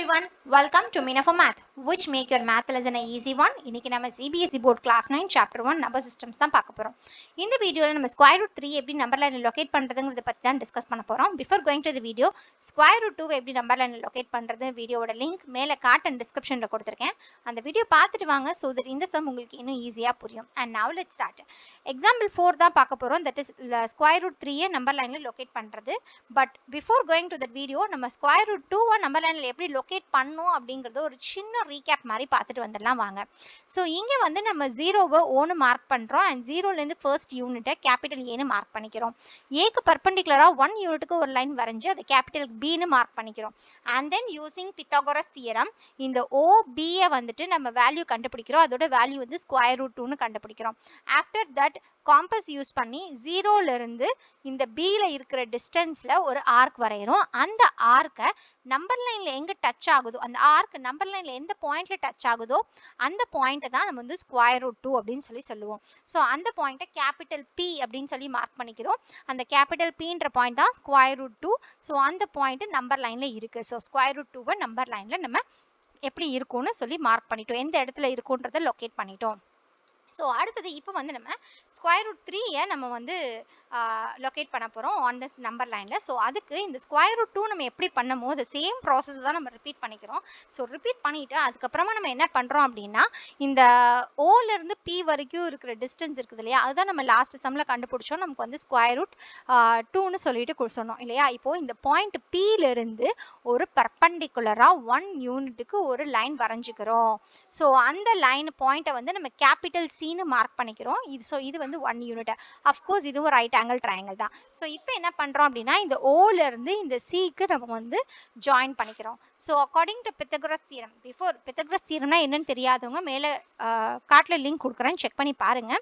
everyone, welcome to Meena for Math, which make your math lesson an easy one. இன்னைக்கு நம்ம CBSE board class 9 chapter 1 number systems தான் பார்க்க போறோம். இந்த வீடியோல நம்ம square root 3 எப்படி நம்பர் லைன்ல லொகேட் பண்றதுங்கறத பத்தி தான் டிஸ்கஸ் பண்ண போறோம். Before going to the video, square root 2 எப்படி நம்பர் லைன்ல லொகேட் பண்றது வீடியோவோட லிங்க் மேல கார்ட் அண்ட் டிஸ்கிரிப்ஷன்ல கொடுத்திருக்கேன். அந்த வீடியோ பார்த்துட்டு வாங்க so that இந்த சம் உங்களுக்கு இன்னும் ஈஸியா புரியும். And now let's start. Example 4 தான் பார்க்க போறோம். That is square root 3 number லைன்ல லொகேட் பண்றது. But before going to that video, நம்ம square root 2 நம்பர் லைன்ல எப்படி லொகேட் பண்ணனும் அப்படிங்கறது ஒரு சின்ன ரீகேப் மாதிரி பார்த்துட்டு வந்துடலாம் வாங்க. சோ இங்க வந்து நம்ம 0வை O னு மார்க் பண்றோம் and 0ல இருந்து ஃபர்ஸ்ட் யூனிட்டை கேபிட்டல் A னு மார்க் பண்ணிக்கிறோம். A க்கு பெர்பெண்டிகுலரா 1 யூனிட்டுக்கு ஒரு லைன் வரைஞ்சு அதை கேபிட்டல் B னு மார்க் பண்ணிக்கிறோம். And then using Pythagoras theorem இந்த OB ய வந்துட்டு நம்ம வேல்யூ கண்டுபிடிக்கிறோம். அதோட வேல்யூ வந்து square root 2 னு கண்டுபிடிக்கிறோம். After that காம்பஸ் யூஸ் பண்ணி 0ல இருந்து இந்த B ல இருக்கிற டிஸ்டன்ஸ்ல ஒரு ஆர்க் வரையறோம். அந்த ஆர்க்கை நம்பர் லைன்ல எங்க டச் ஆகுதோ அந்த ஆர்க் நம்பர் லைன்ல எந்த பாயிண்ட்ல டச் ஆகுதோ அந்த பாயிண்ட்டை தான் நம்ம வந்து ஸ்கொயர் ரூட் 2 அப்படின்னு சொல்லுவோம். ஸோ அந்த பாயிண்ட்டை கேபிட்டல் P அப்படின்னு சொல்லி மார்க் பண்ணிக்கிறோம். அந்த கேபிட்டல் Pன்ற பாயிண்ட் தான் ஸ்கொயர் ரூட் 2. ஸோ அந்த பாயிண்ட் நம்பர் லைன்ல இருக்கு. ஸோ ஸ்கொயர் ரூட் 2வை நம்பர் லைன்ல நம்ம எப்படி இருக்கும்னு சொல்லி மார்க் பண்ணிட்டோம். எந்த இடத்துல இருக்குன்றதை லொகேட் பண்ணிட்டோம். ஸோ அடுத்தது இப்போ வந்து நம்ம ஸ்கொயர் ரூட் 3யை நம்ம வந்து லொகேட் பண்ண போகிறோம் ஆன் திஸ் நம்பர் லைனில். ஸோ அதுக்கு இந்த ஸ்கொயர் ரூட் 2 நம்ம எப்படி பண்ணமோ அந்த சேம் ப்ராசஸ் தான் நம்ம ரிப்பீட் பண்ணிக்கிறோம். ஸோ ரிப்பீட் பண்ணிவிட்டு அதுக்கப்புறமா நம்ம என்ன பண்ணுறோம் அப்படின்னா இந்த ஓலேருந்து P வரைக்கும் இருக்கிற டிஸ்டன்ஸ் இருக்குது இல்லையா, அதுதான் நம்ம லாஸ்ட் சம்மில் கண்டுபிடிச்சோம். நமக்கு வந்து ஸ்கொயர் ரூட் 2ன்னு சொல்லிட்டு சொன்னோம் இல்லையா. இப்போது இந்த பாயிண்ட் Pலேருந்து ஒரு பர்பண்டிகுலராக 1 யூனிட்டுக்கு ஒரு லைன் வரைஞ்சிக்கிறோம். ஸோ அந்த லைன் பாயிண்ட்டை வந்து நம்ம கேபிட்டல் C னு மார்க் பண்ணிக்கிறோம். இது வந்து 1 யூனிட். அஃப்கோர்ஸ் இதுவும் ரைட் ஆங்கிள் ட்ரையாங்கிள் தான். ஸோ இப்போ என்ன பண்ணுறோம் அப்படின்னா இந்த ஓல இருந்து இந்த சிக்கு நம்ம வந்து ஜாயின் பண்ணிக்கிறோம். So according to Pythagoras theorem, before Pythagoras தியரம்னா என்னன்னு தெரியாதவங்க மேலே கார்ட்டில் லிங்க் கொடுக்குறேன், செக் பண்ணி பாருங்க.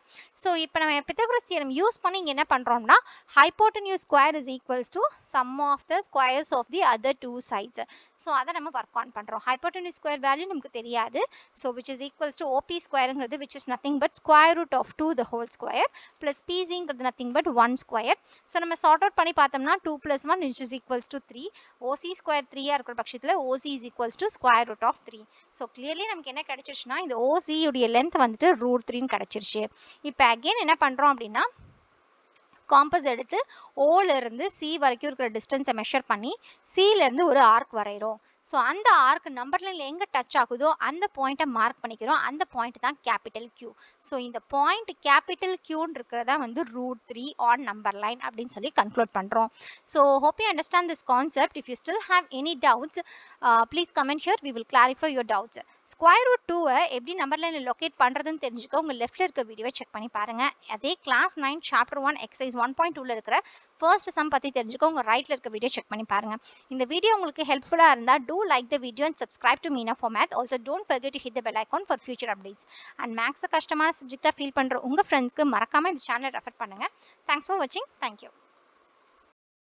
ஸோ இப்போ நம்ம பித்தகரஸ் தியரம் யூஸ் பண்ணி இங்கே என்ன பண்ணுறோம்னா hypotenuse square is equals to sum of the squares of the other two sides. So அதை நம்ம ஒர்க் ஆன் பண்ணுறோம். ஹைப்போட்டென்யூஸ் ஸ்கொயர் வேல்யூ நமக்கு தெரியாது. So which is equals to OP ஸ்கொயருங்கிறது which is nothing but square root of 2 the whole square plus PCங்கிறது nothing but 1 square. So நம்ம sort out பண்ணி பார்த்தோம்னா 2 + 1 which is equals to 3. OC square 3 இருக்கிற பட்சத்தில் OC is equals to square root of 3. So clearly நமக்கு என்ன கிடைச்சிருச்சுன்னா இந்த OC உடைய லென்த் வந்துட்டு √3 கிடைச்சிருச்சு. இப்போ அகெயின் என்ன பண்ணுறோம் அப்படின்னா காம்பஸ் எடுத்து ஓல இருந்து C வரைக்கும் இருக்கிற டிஸ்டன்ஸை மெஷர் பண்ணி Cல இருந்து ஒரு ஆர்க் வரைகிறோம். ஸோ அந்த ஆர்க் நம்பர் லைன்ல எங்கே டச் ஆகுதோ அந்த பாயிண்ட்டை மார்க் பண்ணிக்கிறோம். அந்த பாயிண்ட் தான் கேபிட்டல் Q. ஸோ இந்த பாயிண்ட் கேபிட்டல் Qன்னு இருக்கிறதா வந்து √3 ஆன் நம்பர் லைன் அப்படின்னு சொல்லி கன்க்ளூட் பண்ணுறோம். So hope you understand this concept. If you still have any doubts please comment here, we will clarify your doubts. Square root 2வை எப்படி number லைனில் locate பண்ணுறதுன்னு தெரிஞ்சுக்க உங்கள் லெஃப்ட்டில் இருக்க வீடியோவை செக் பண்ணி பாருங்கள். அதே கிளாஸ் 9 சாப்டர் 1 எக்ஸசைஸ் 1.2ல இருக்கிற ஃபர்ஸ்ட் சம் பற்றி தெரிஞ்சுக்க உங்கள் ரைட்டில் இருக்க வீடியோ செக் பண்ணி பாருங்கள். இந்த வீடியோ உங்களுக்கு ஹெல்ப்ஃபுல்லாக இருந்தால் do like the video and subscribe to Meena for Math. Also don't forget to hit the bell icon for future updates. And maths கஷ்டமான சப்ஜெக்ட்டா ஃபீல் பண்ற உங்க ஃப்ரெண்ட்ஸ்க்கு மறக்காம இந்த சேனலை ரெஃபர் பண்ணுங்க. Thanks for watching. Thank you.